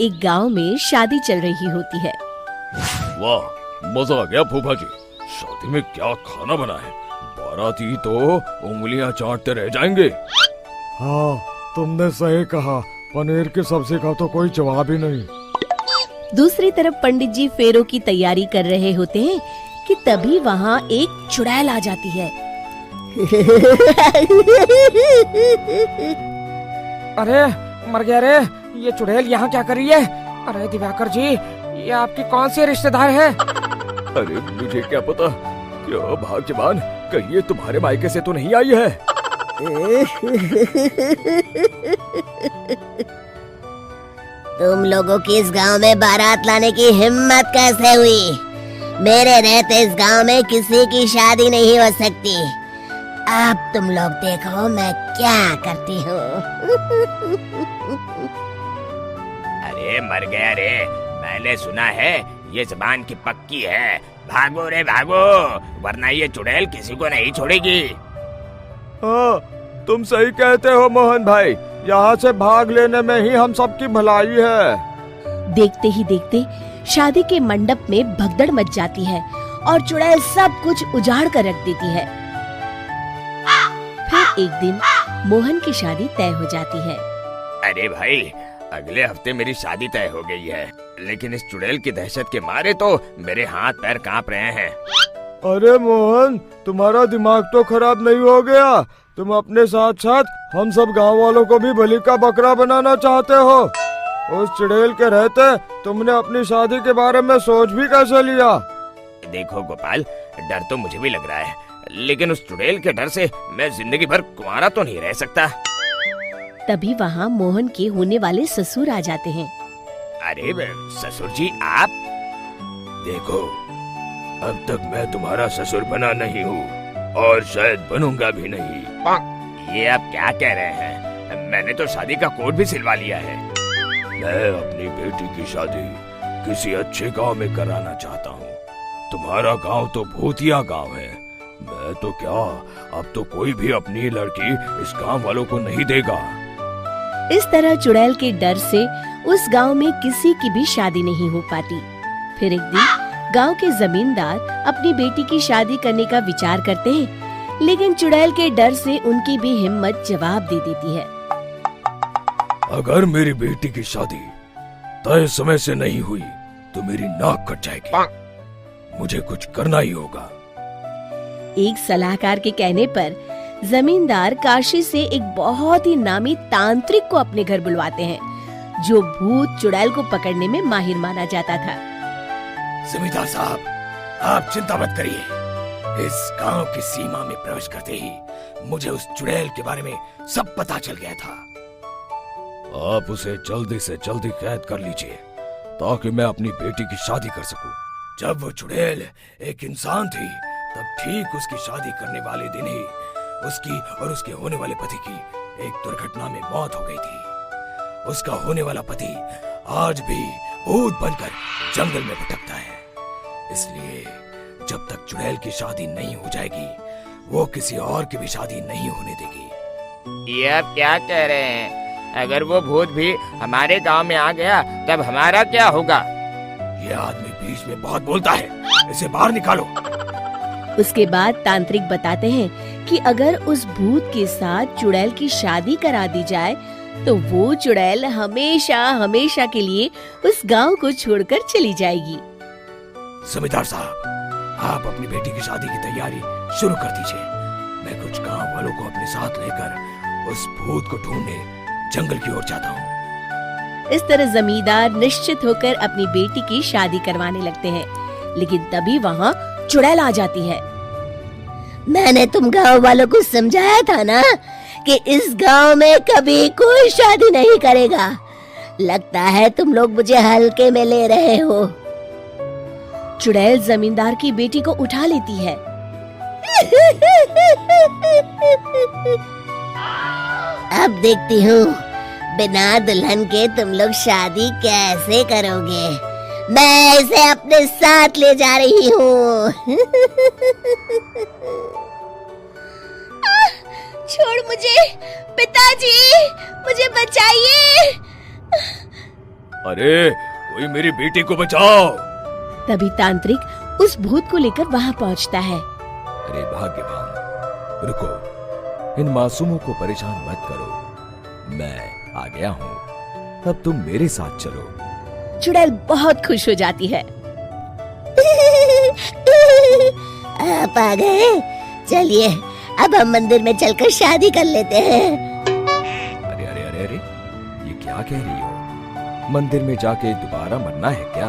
एक गांव में शादी चल रही होती है। वाह, मजा आ गया फूफा जी। शादी में क्या खाना बना है, बाराती तो उंगलियां चाटते रह जाएंगे। हाँ, तुमने सही कहा, पनीर की सब्जी का तो कोई जवाब ही नहीं। दूसरी तरफ पंडित जी फेरों की तैयारी कर रहे होते हैं कि तभी वहाँ एक चुड़ैल आ जाती है। अरे मर गया रे, ये चुड़ैल यहाँ क्या कर रही है? अरे दिवाकर जी, ये आपकी कौन सी रिश्तेदार है? अरे मुझे क्या पता, क्या भाग्यवान, कहीं ये तुम्हारे मायके से तो नहीं आई है। तुम लोगों की इस गांव में बारात लाने की हिम्मत कैसे हुई? मेरे रहते इस गांव में किसी की शादी नहीं हो सकती। अब तुम लोग देखो मैं क्या करती हूँ। अरे मर गया रे, मैंने सुना है ये जबान की पक्की है। भागो रे भागो, वरना ये चुड़ैल किसी को नहीं छोड़ेगी। हाँ, तुम सही कहते हो मोहन भाई, यहाँ से भाग लेने में ही हम सबकी भलाई है। देखते ही देखते शादी के मंडप में भगदड़ मच जाती है और चुड़ैल सब कुछ उजाड़ कर रख देती है। फिर एक दिन मोहन की शादी तय हो जाती है। अरे भाई, अगले हफ्ते मेरी शादी तय हो गई है, लेकिन इस चुड़ैल की दहशत के मारे तो मेरे हाथ पैर कांप रहे हैं। अरे मोहन, तुम्हारा दिमाग तो खराब नहीं हो गया? तुम अपने साथ साथ हम सब गांव वालों को भी बलि का बकरा बनाना चाहते हो? उस चुड़ैल के रहते तुमने अपनी शादी के बारे में सोच भी कैसे लिया? देखो गोपाल, डर तो मुझे भी लग रहा है, लेकिन उस चुड़ैल के डर से मैं जिंदगी भर कुंवारा तो नहीं रह सकता। तभी वहाँ मोहन के होने वाले ससुर आ जाते हैं। अरे ससुर जी आप? देखो, अब तक मैं तुम्हारा ससुर बना नहीं हूँ और शायद बनूंगा भी नहीं। ये आप क्या कह रहे हैं? मैंने तो शादी का कोड भी सिलवा लिया है। मैं अपनी बेटी की शादी किसी अच्छे गांव में कराना चाहता हूँ। तुम्हारा गांव तो भूतिया गांव है। मैं तो क्या, अब तो कोई भी अपनी लड़की इस गांव वालों को नहीं देगा। इस तरह चुड़ैल के डर से उस गांव में किसी की भी शादी नहीं हो पाती। फिर एक दिन गांव के जमींदार अपनी बेटी की शादी करने का विचार करते हैं, लेकिन चुड़ैल के डर से उनकी भी हिम्मत जवाब दे देती है। अगर मेरी बेटी की शादी तय समय से नहीं हुई तो मेरी नाक कट जाएगी। मुझे कुछ करना ही होगा। एक सलाहकार के कहने पर जमींदार काशी से एक बहुत ही नामी तांत्रिक को अपने घर बुलवाते हैं, जो भूत चुड़ैल को पकड़ने में माहिर माना जाता था। जमींदार साहब, आप चिंता मत करिए। इस गांव की सीमा में प्रवेश करते ही मुझे उस चुड़ैल के बारे में सब पता चल गया था। आप उसे जल्दी से जल्दी कैद कर लीजिए ताकि मैं अपनी बेटी की शादी कर सकूं। जब वो चुड़ैल एक इंसान थी, तब ठीक उसकी शादी करने वाले दिन ही उसकी और उसके होने वाले पति की एक दुर्घटना में मौत हो गई थी। उसका होने वाला पति आज भी भूत बनकर जंगल में भटकता है। इसलिए जब तक चुड़ैल की शादी नहीं हो जाएगी, वो किसी और की भी शादी नहीं होने देगी। ये आप क्या कह रहे हैं? अगर वो भूत भी हमारे गांव में आ गया, तब हमारा क्या होगा? ये आदमी बीच में बहुत बोलता है, इसे बाहर निकालो। उसके बाद तांत्रिक बताते हैं कि अगर उस भूत के साथ चुड़ैल की शादी करा दी जाए तो वो चुड़ैल हमेशा हमेशा के लिए उस गांव को छोड़कर चली जाएगी। जमींदार साहब, आप अपनी बेटी की शादी की तैयारी शुरू कर दीजिए। मैं कुछ गांव वालों को अपने साथ लेकर उस भूत को ढूंढने जंगल की ओर जाता हूँ। इस तरह जमींदार निश्चित होकर अपनी बेटी की शादी करवाने लगते हैं, लेकिन तभी वहाँ चुड़ैल आ जाती है। मैंने तुम गांव वालों को समझाया था ना कि इस गांव में कभी कोई शादी नहीं करेगा। लगता है तुम लोग मुझे हल्के में ले रहे हो। चुड़ैल जमींदार की बेटी को उठा लेती है। अब देखती हूँ बिना दुल्हन के तुम लोग शादी कैसे करोगे। मैं इसे अपने साथ ले जा रही हूँ। छोड़ मुझे, पिताजी, मुझे बचाइए। अरे कोई मेरी बेटी को बचाओ। तभी तांत्रिक उस भूत को लेकर वहाँ पहुँचता है। अरे भाग्यवान, रुको, इन मासूमों को परेशान मत करो, मैं आ गया हूँ, अब तुम मेरे साथ चलो। चुड़ैल बहुत खुश हो जाती है। आप आ गए, चलिए अब हम मंदिर में चलकर शादी कर लेते हैं। अरे अरे अरे अरे, ये क्या कह रही हो? मंदिर में जाके दोबारा मरना है क्या?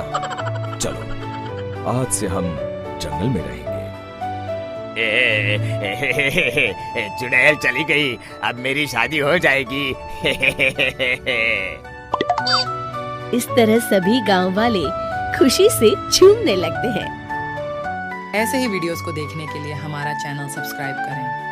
चलो, आज से हम जंगल में रहेंगे। चुड़ैल चली गई, अब मेरी शादी हो जाएगी। इस तरह सभी गांव वाले खुशी से झूमने लगते हैं। ऐसे ही वीडियोस को देखने के लिए हमारा चैनल सब्सक्राइब करें।